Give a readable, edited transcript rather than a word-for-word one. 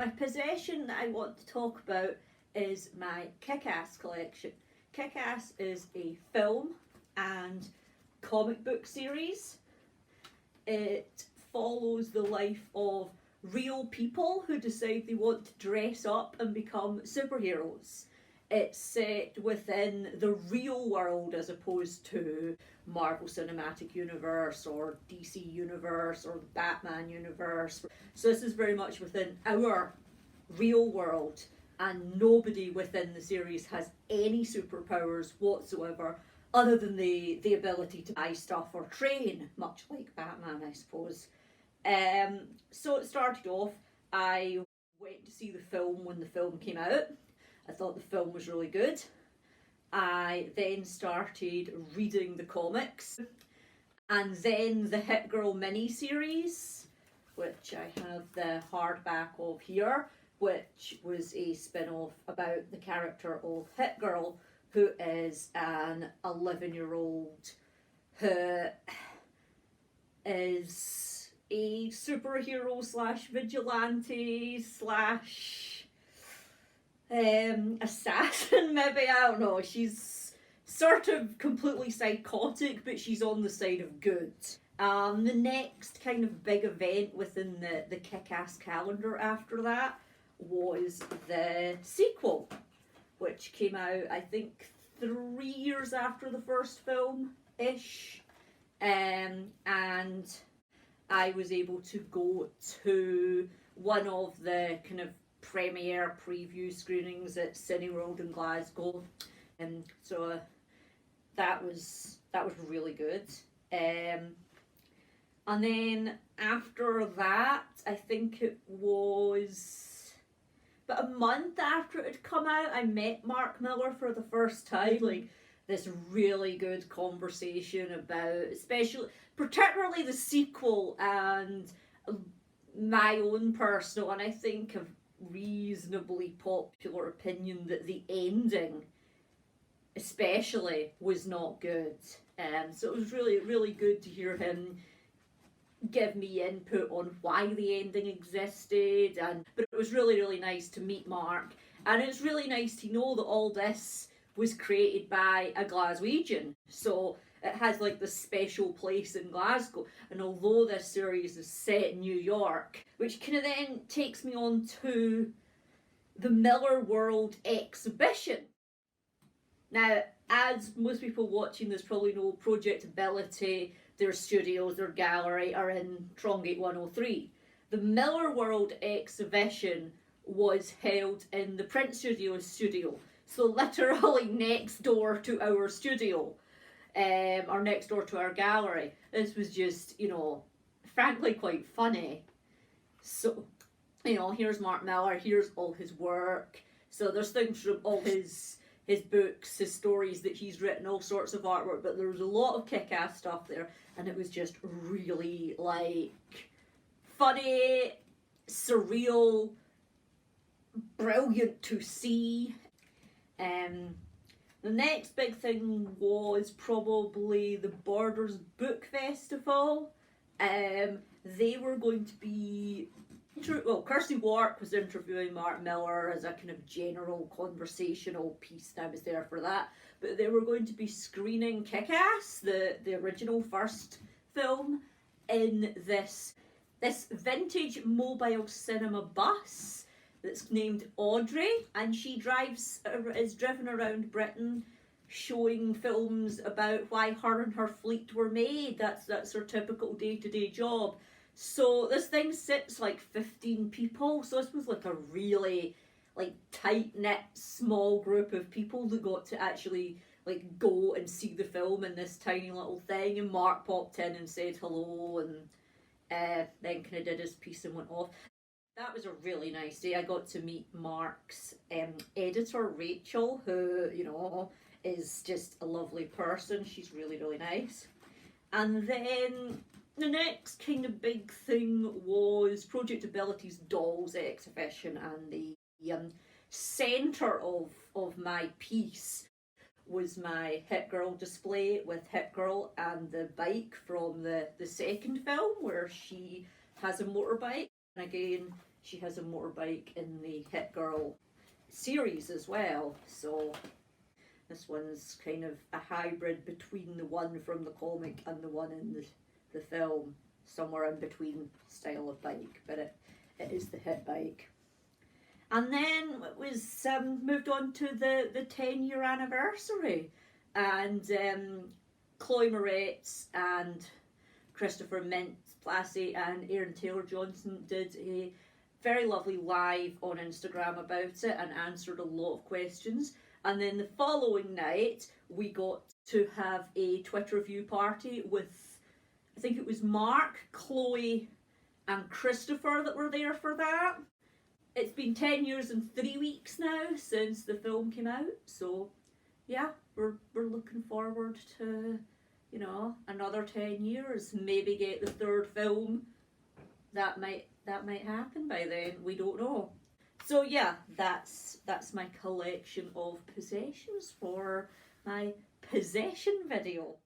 My possession that I want to talk about is my Kick-Ass collection. Kick-Ass is a film and comic book series. It follows the life of real people who decide they want to dress up and become superheroes. It's set within the real world as opposed to Marvel Cinematic Universe or DC Universe or the Batman Universe. So this is very much within our real world, and nobody within the series has any superpowers whatsoever other than the ability to buy stuff or train, much like Batman, I suppose. So it started off, I went to see the film when the film came out. I thought the film was really good. I then started reading the comics, and then the Hit Girl mini-series, which I have the hardback of here, which was a spin-off about the character of Hit Girl, who is an 11-year-old who is a superhero slash vigilante slash assassin, maybe. I don't know. She's sort of completely psychotic, but she's on the side of good. The next kind of big event within the Kick-Ass calendar after that was the sequel, which came out, I think, 3 years after the first film-ish. And I was able to go to one of the kind of premiere preview screenings at Cineworld in Glasgow, and so that was really good. And then after that, I think it was about a month after it had come out, I met Mark Millar for the first time. Like, this really good conversation about, particularly the sequel, and my own personal, and I think of reasonably popular opinion that the ending especially was not good. So it was really, really good to hear him give me input on why the ending existed, but it was really, really nice to meet Mark, and it's really nice to know that all this was created by a Glaswegian, so it has like this special place in Glasgow. And although this series is set in New York, which kind of then takes me on to the Miller World exhibition. Now, as most people watching this probably know, Project Ability, their studios, their gallery are in Trongate 103. The Miller World exhibition was held in the Print Studios studio, so literally next door to our studio. Or next door to our gallery. This was just, frankly quite funny. So, here's Mark Millar, here's all his work. So there's things from all his books, his stories that he's written, all sorts of artwork, but there was a lot of kick-ass stuff there, and it was just really, funny, surreal, brilliant to see. The next big thing was probably the Borders Book Festival. They were going to be... Kirsty Wark was interviewing Mark Millar as a kind of general conversational piece, and I was there for that. But they were going to be screening Kick-Ass, the original first film, in this vintage mobile cinema bus that's named Audrey, and she is driven around Britain showing films about why her and her fleet were made. That's her typical day-to-day job. So this thing sits 15 people, so this was a really tight-knit small group of people that got to actually go and see the film in this tiny little thing. And Mark popped in and said hello, and then kind of did his piece and went off. That was a really nice day. I got to meet Mark's editor, Rachel, who, is just a lovely person. She's really, really nice. And then the next kind of big thing was Project Ability's Dolls exhibition, and the centre of my piece was my Hit Girl display with Hit Girl and the bike from the second film, where she has a motorbike. And again, she has a motorbike in the Hit Girl series as well. So this one's kind of a hybrid between the one from the comic and the one in the film. Somewhere in between style of bike, but it is the Hit bike. And then it was moved on to the 10-year anniversary, and Chloe Moretz and Christopher Mintz-Plasse and Aaron Taylor-Johnson did a very lovely live on Instagram about it and answered a lot of questions. And then the following night we got to have a Twitter review party with, I think it was Mark, Chloe and Christopher that were there for that. It's been 10 years and 3 weeks now since the film came out, so yeah, we're looking forward to, you know, another 10 years. Maybe get the third film. That might happen by then. We don't know. So yeah, that's my collection of possessions for my possession video.